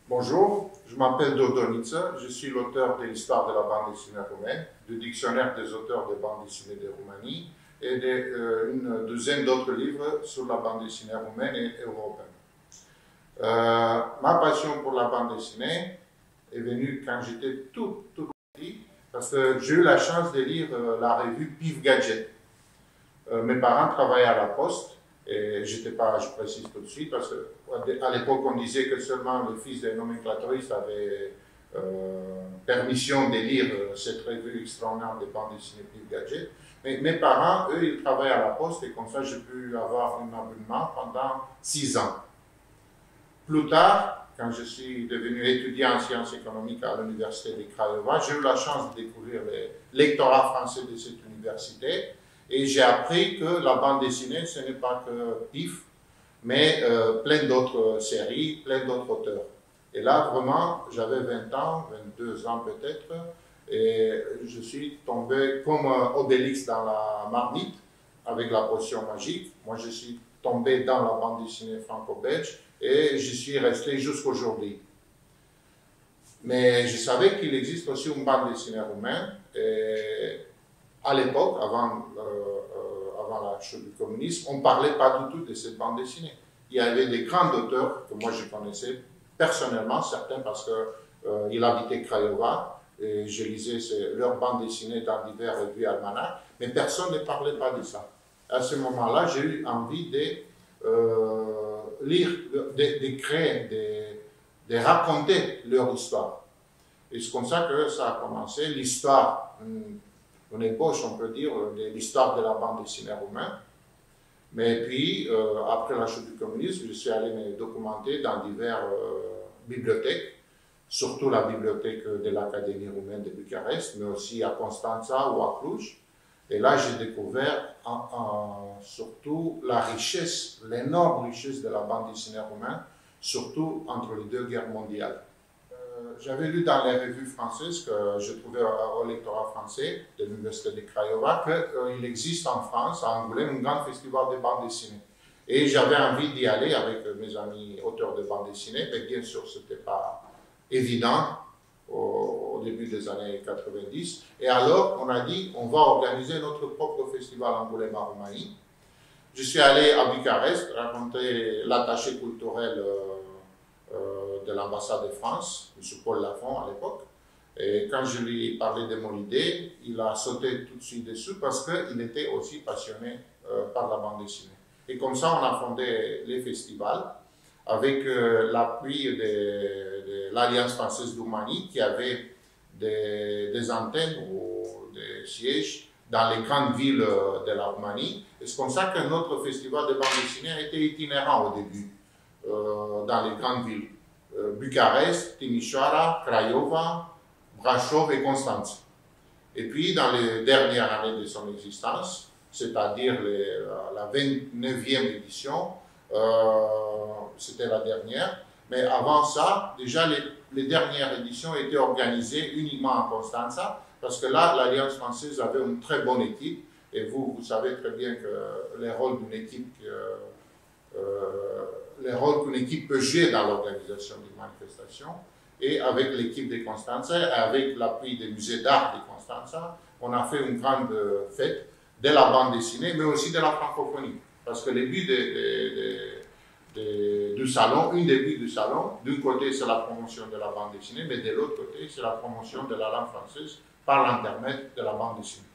Bonjour, je m'appelle Dodoniță, je suis l'auteur de l'histoire de la bande dessinée roumaine, du dictionnaire des auteurs de bande dessinée de Roumanie et d'une douzaine d'autres livres sur la bande dessinée roumaine et européenne. Ma passion pour la bande dessinée est venue quand j'étais tout petit, parce que j'ai eu la chance de lire la revue Pif Gadget. Mes parents travaillaient à la poste. Et je précise tout de suite, parce qu'à l'époque, on disait que seulement le fils des nomenclaturistes avait permission de lire cette revue extraordinaire de bande dessinée Pif Gadget. Mais mes parents, eux, ils travaillaient à la poste et comme ça, j'ai pu avoir un abonnement pendant 6 ans. Plus tard, quand je suis devenu étudiant en sciences économiques à l'université de Craiova, j'ai eu la chance de découvrir le lectorat français de cette université. Et j'ai appris que la bande dessinée, ce n'est pas que Pif, mais plein d'autres séries, plein d'autres auteurs. Et là, vraiment, j'avais 20 ans, 22 ans peut-être, et je suis tombé comme Obélix dans la marmite, avec la potion magique. Moi, je suis tombé dans la bande dessinée franco-belge, et j'y suis resté jusqu'aujourd'hui. Mais je savais qu'il existe aussi une bande dessinée roumaine, et à l'époque, avant la chute du communisme, on ne parlait pas du tout de cette bande dessinée. Il y avait des grands auteurs que moi je connaissais personnellement, certains parce qu'ils habitaient Craiova, et je lisais leurs bandes dessinées dans divers revues almanachs, mais personne ne parlait pas de ça. À ce moment-là, j'ai eu envie de lire, de créer, de raconter leur histoire. Et c'est comme ça que ça a commencé, l'histoire. Une ébauche, on peut dire, de l'histoire de la bande dessinée roumaine. Mais puis, après la chute du communisme, je suis allé me documenter dans diverses bibliothèques, surtout la bibliothèque de l'Académie roumaine de Bucarest, mais aussi à Constanța ou à Cluj. Et là, j'ai découvert surtout la richesse, l'énorme richesse de la bande dessinée roumaine, surtout entre les deux guerres mondiales. J'avais lu dans les revues françaises que je trouvais au lectorat français de l'université de Craiova qu'il existe en France, à Angoulême, un grand festival de bande dessinée. Et j'avais envie d'y aller avec mes amis auteurs de bande dessinée, mais bien sûr, ce n'était pas évident au début des années 90. Et alors, on a dit, on va organiser notre propre festival Angoulême à Roumanie. Je suis allé à Bucarest rencontrer l'attaché culturel de l'ambassade de France, M. Paul Lafont à l'époque. Et quand je lui ai parlé de mon idée, il a sauté tout de suite dessus parce qu'il était aussi passionné par la bande dessinée. Et comme ça, on a fondé les festivals avec l'appui de l'Alliance française d'Oumanie qui avait des antennes ou des sièges dans les grandes villes de la Roumanie. Et c'est comme ça que notre festival de bande dessinée a été itinérant au début dans les grandes villes. Bucarest, Timișoara, Craiova, Brașov et Constanța. Et puis, dans les dernières années de son existence, c'est-à-dire la 29e édition, c'était la dernière, mais avant ça, déjà les dernières éditions étaient organisées uniquement à Constanța, parce que là, l'Alliance française avait une très bonne équipe, et vous savez très bien que les rôles d'une équipe qu'une équipe peut jouer dans l'organisation d'une manifestation. Et avec l'équipe de Constanța, avec l'appui des musées d'art de Constanța, on a fait une grande fête de la bande dessinée, mais aussi de la francophonie. Parce que le but du salon, une des buts du salon, d'un côté c'est la promotion de la bande dessinée, mais de l'autre côté c'est la promotion de la langue française par l'intermédiaire de la bande dessinée.